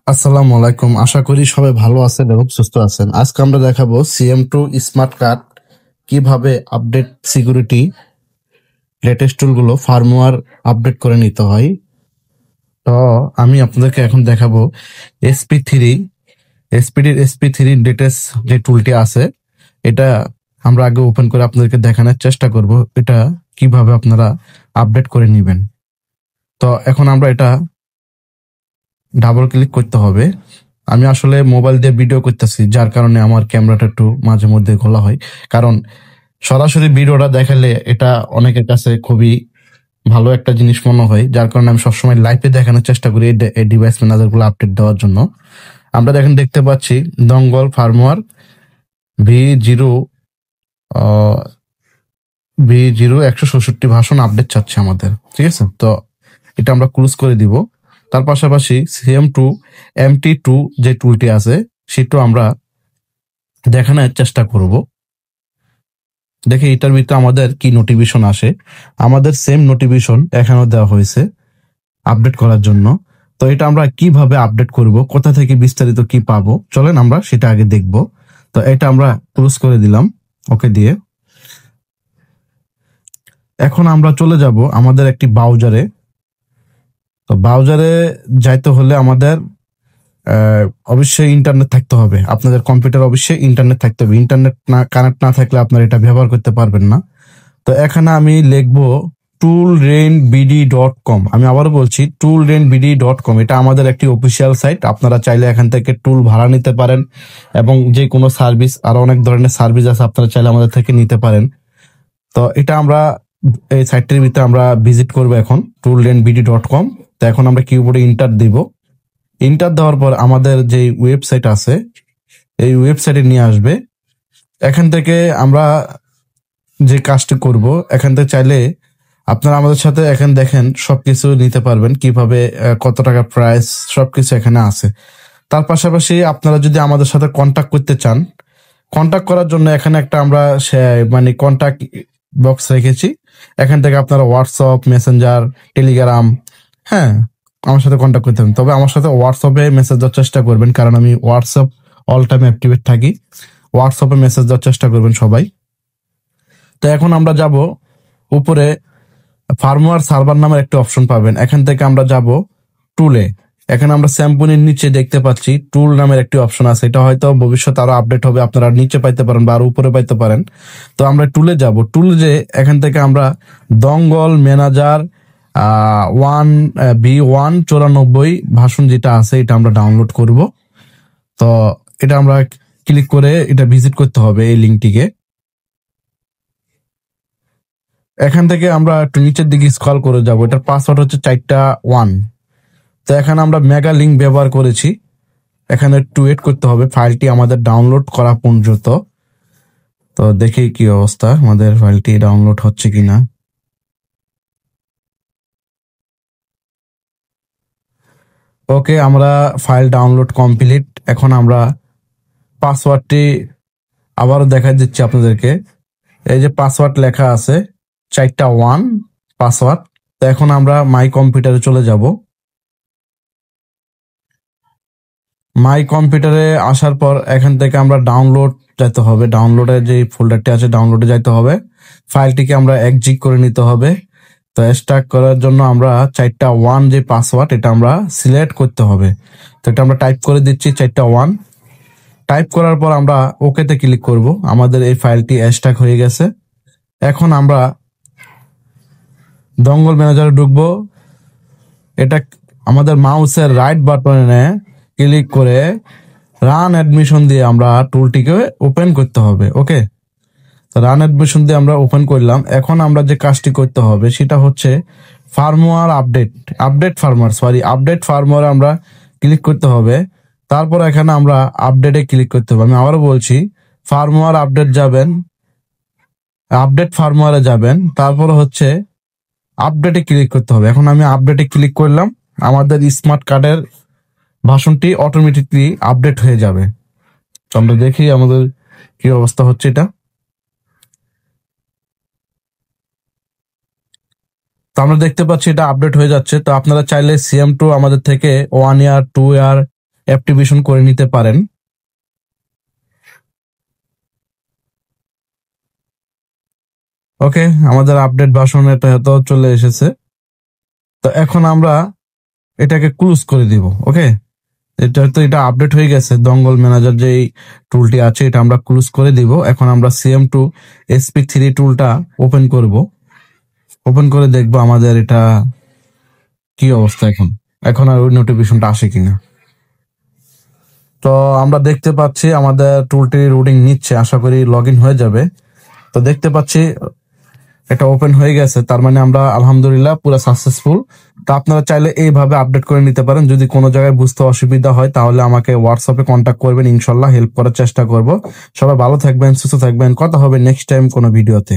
আসসালামু আলাইকুম। আশা করি সবাই ভালো আছেন এবং সুস্থ আছেন। আজকে আমরা দেখাবো CM2 স্মার্ট কার্ড কিভাবে আপডেট সিকিউরিটি লেটেস্ট টুলগুলো ফার্মওয়্যার আপডেট করে নিতে হয়। তো আমি আপনাদেরকে এখন দেখাবো SP3 SP3 লেটেস্ট যে টুলটি আছে, এটা আমরা আগে ওপেন করে আপনাদেরকে দেখানোর চেষ্টা করব এটা কিভাবে আপনারা আপডেট করে নেবেন। তো এখন আমরা এটা ডাবল ক্লিক করতে হবে। আমি আসলে মোবাইল দিয়ে ভিডিও করতেছি, যার কারণে আমার ক্যামেরাটা একটু মাঝে মধ্যে খোলা হয়, কারণ সরাসরি ভিডিওটা দেখালে এটা অনেকের কাছে খুবই ভালো একটা জিনিস মনে হয়, যার কারণে আমি সবসময় লাইভে দেখানোর চেষ্টা করি এই ডিভাইস ম্যানেজার গুলো আপডেট দেওয়ার জন্য। আমরা দেখতে পাচ্ছি দঙ্গল firmware V0 V0 167 version update চাচ্ছে আমাদের, ঠিক আছে। তো এটা আমরা ক্লোজ করে দিব। তার পাশাপাশি CM2 MT2 যে টুলটি আছে সেটাও আমরা দেখানোর চেষ্টা করব। দেখে এটার ভিতরে আমাদের কি নোটিফিকেশন আসে। আমাদের সেম নোটিফিকেশন এখানেও দেওয়া হয়েছে আপডেট করার জন্য। তো এটা আমরা কিভাবে আপডেট করব, কোথা থেকে বিস্তারিত কি পাবো, চলেন আমরা সেটা আগে দেখব। তো এটা আমরা ক্লোজ করে দিলাম ওকে দিয়ে। এখন আমরা চলে যাব আমাদের একটি ব্রাউজারে। তো ব্রাউজারে যাইতে হলে আমাদের অবশ্যই ইন্টারনেট থাকতে হবে। আপনাদের কম্পিউটার অবশ্যই ইন্টারনেট থাকতে হবে। ইন্টারনেট না কানেক্ট না থাকলে আপনারা এটা ব্যবহার করতে পারবেন না। তো এখানে আমি লিখবো toolrainbd.com। আমি আবারও বলছি toolrainbd.com। এটা আমাদের একটি অফিসিয়াল সাইট। আপনারা চাইলে এখান থেকে টুল ভাড়া নিতে পারেন এবং যে কোনো সার্ভিস, আরো অনেক ধরনের সার্ভিস আছে, আপনারা চাইলে আমাদের থেকে নিতে পারেন। তো এটা আমরা এই সাইটটির ভিতরে আমরা ভিজিট করবো এখন toolrainbd.com। তো এখন আমরা কিবোর্ডে ইন্টার দিব। ইন্টার দেওয়ার পর আমাদের যে ওয়েবসাইট আছে এই ওয়েবসাইটে নিয়ে আসবে। এখান থেকে আমরা যে কাজটি করব, এখান থেকে চাইলে আপনারা আমাদের সাথে এখানে দেখেন সবকিছু নিতে পারবেন, কিভাবে কত টাকা প্রাইস সবকিছু এখানে আছে। তার পাশাপাশি আপনারা যদি আমাদের সাথে কন্টাক্ট করতে চান, কন্টাক্ট করার জন্য এখানে একটা আমরা মানে কন্টাক্ট বক্স রেখেছি। এখান থেকে আপনারা হোয়াটসঅ্যাপ, মেসেঞ্জার, টেলিগ্রাম, হ্যাঁ, আমার সাথে কন্টাক্ট করতে হবে। তবে আমার সাথে হোয়াটসঅ্যাপে মেসেজ দেওয়ার চেষ্টা করবেন, কারণ আমি হোয়াটসঅ্যাপ অল টাইম অ্যাক্টিভেট থাকি। হোয়াটসঅ্যাপে মেসেজ দেওয়ার চেষ্টা করবেন সবাই। তো এখন আমরা যাব উপরে ফার্মওয়্যার সার্ভার নামের একটা অপশন পাবেন। এখান থেকে আমরা যাব টুলে। এখানে আমরা স্যাম্পনের নিচে দেখতে পাচ্ছি টুল নামের একটি অপশন আছে। এটা হয়তো ভবিষ্যতে আরো আপডেট হবে, আপনারা নিচে পাইতে পারেন বা আরো উপরে পাইতে পারেন। তো আমরা টুলে যাব। টুল যে এখান থেকে আমরা দঙ্গল ম্যানেজার 1V194 ভার্সন যেটা আছে এটা আমরা ডাউনলোড করব। তো এটা আমরা ক্লিক করে এটা ভিজিট করতে হবে এই লিঙ্কটিকে। এখান থেকে আমরা একটু নিচের দিকে স্ক্রল করে যাব। এটার পাসওয়ার্ড হচ্ছে 4টা 1। তো এখানে আমরা মেগা লিঙ্ক ব্যবহার করেছি। এখানে একটু ওয়েট করতে হবে ফাইলটি আমাদের ডাউনলোড করা পর্যন্ত। তো দেখি কি অবস্থা, আমাদের ফাইলটি ডাউনলোড হচ্ছে কিনা। ওকে, আমরা ফাইল ডাউনলোড কমপ্লিট। এখন আমরা পাসওয়ার্ডটি আবারও দেখা দিচ্ছি আপনাদেরকে। এই যে পাসওয়ার্ড লেখা আছে 4টা 1 পাসওয়ার্ড। তো এখন আমরা মাই কম্পিউটারে চলে যাব। মাই কম্পিউটারে আসার পর এখান থেকে আমরা ডাউনলোড যেতে হবে। ডাউনলোডের যে ফোল্ডারটি আছে ডাউনলোডে যেতে হবে। ফাইলটিকে আমরা এক্সিট করে নিতে হবে। তো এক্সট্রাক্ট করার জন্য আমরা 4টা 1 যে পাসওয়ার্ড এটা আমরা সিলেক্ট করতে হবে। তো এটা আমরা টাইপ করে দিচ্ছি 4টা 1। টাইপ করার পর আমরা ওকেতে ক্লিক করব। আমাদের এই ফাইলটি এক্সট্রাক্ট হয়ে গেছে। এখন আমরা দঙ্গল ম্যানেজারে ঢুকবো। এটা আমাদের মাউসের রাইট বাটনে ক্লিক করে রান অ্যাডমিশন দিয়ে আমরা টুলটিকে ওপেন করতে হবে। ওকে, তো রান অ্যাডমিশন দিয়ে আমরা ওপেন করলাম। এখন আমরা যে কাজটি করতে হবে সেটা হচ্ছে ফার্মওয়্যার আপডেট ফার্মওয়্যার আমরা ক্লিক করতে হবে। তারপর এখানে আমরা আপডেটে ক্লিক করতে হবে। আমি আবারও বলছি ফার্মওয়্যার আপডেট ফার্মওয়্যারে যাবেন, তারপর হচ্ছে আপডেটে ক্লিক করতে হবে। এখন আমি আপডেটে ক্লিক করলাম, আমাদের স্মার্ট কার্ডের ভার্সনটি অটোমেটিকলি আপডেট হয়ে যাবে। তো আমরা দেখি আমাদের কি অবস্থা হচ্ছে এটা। তো আমরা দেখতে পাচ্ছি এটা আপডেট হয়ে যাচ্ছে। তো আপনারা চাইলে CM2 আমাদের থেকে 1 ইয়ার 2 ইয়ার অ্যাক্টিভেশন করে নিতে পারেন। ওকে, আমাদের আপডেট ভার্সন এটা তো চলে এসেছে। তো এখন আমরা এটাকে ক্লোজ করে দিব। ওকে, এটা আপডেট হয়ে গেছে। দঙ্গল ম্যানেজার যে টুলটি আছে এটা আমরা ক্লোজ করে দিব। এখন আমরা CM2 SP3 টুলটা ওপেন করব। ওপেন করে দেখবো আমাদের এটা কি অবস্থা। এখন আর ওই নোটিফিকেশনটা আসে কিনা। তো আমরা দেখতে পাচ্ছি আমাদের টুলটি রুটিং নিচ্ছে, আশা করি লগ ইন হয়ে যাবে। তো দেখতে পাচ্ছি এটা ওপেন হয়ে গেছে, তার মানে আমরা আলহামদুলিল্লাহ পুরো সাকসেসফুল। তো আপনারা চাইলে এইভাবে আপডেট করে নিতে পারেন। যদি কোনো জায়গায় বুঝতে অসুবিধা হয় তাহলে আমাকে হোয়াটসঅ্যাপে কন্ট্যাক্ট করবেন, ইনশাল্লাহ হেল্প করার চেষ্টা করব। সবাই ভালো থাকবেন, সুস্থ থাকবেন, কথা হবে নেক্সট টাইম কোনো ভিডিওতে।